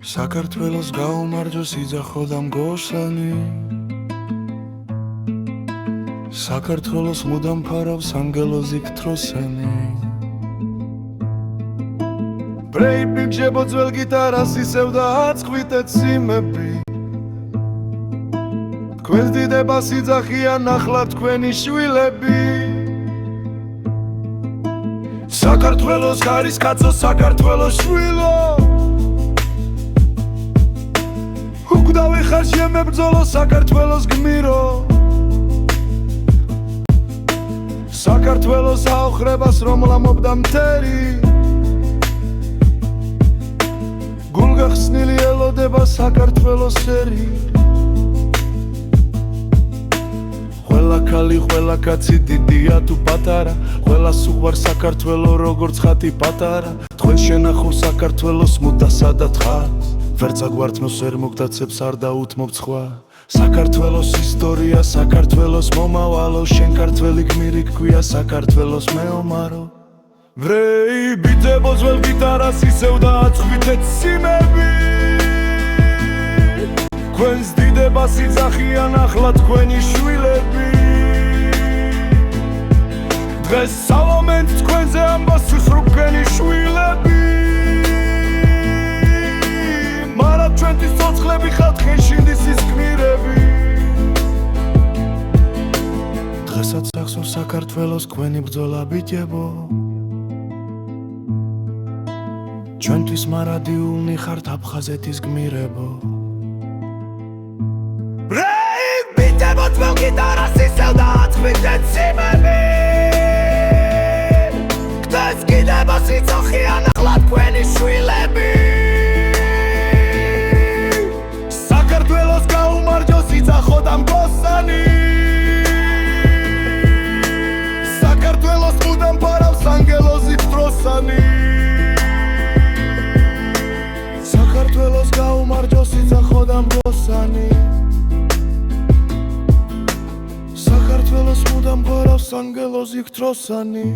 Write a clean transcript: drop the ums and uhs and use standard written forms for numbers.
საქართველოს გაუმარჯოს იძახო და მგოსანი საქართველოს მუდამ ფარავს ანგელოზ იქთროსანი ბრეიბი გжебოძველ გიტარას ისევ და აწყვიტეთ სიმები თქვენს დიდებას იძახიან ახლა თქვენი შვილები საქართველოს გარის კაცო საქართველოს შვილო უგდავი ხარ შემებრძოლო საქართველოს გმირო საქართველოს აოხრებას რომ ლამობდა მთერი გულგახსნილი ელოდება საქართველოს ერი ყველა ქალი ყველა კაცი დიდია თუ პატარა ყველას უყვარს საქართველო როგორც ხატი პატარა თქვენ შენახულ საქართველოს მუდა სადაც ხარ ვერ წაგვართმევს ვერ მოგდაცებს არ დაუთმობ სხვა საქართველოს ისტორია საქართველოს მომავალო შენ ქართველი გმირი გქვია საქართველოს მეომარო ბრეიბი გжебოძველ გიტარას ისევ და აწყვიტეთ სიმები თქვენს დიდებას იძახიან ახლა თქვენი შვილები დღეს სალომენთ თქვენზე ამბავს სუსრუგენი შვილები მარა ჩვენთვის ცოცხლები ხართ ხენშინდის ის გმირები დღესაც ახსოვს საქართველოს თქვენი ბრძოლა ბიჭებო ჩვენთვის მარადიულნი ხართ აფხაზეთის გმირებო ბრეიბი გжебოძველ გიტარას ისევ და აწყვიტეთ სიმები ქთეს კიდებას იძახიან ახლა თქვენი შვილები საქართველოს გაუმარჯოს იძახო და მგოსანი საქართველოს მუდამ ფარავს ანგელოზ იქთროსანი საქართველოს გაუმარჯოს იძახო და მგოსანი საქართველოს მუდამ ფარავს ანგელოზ იქთროსანი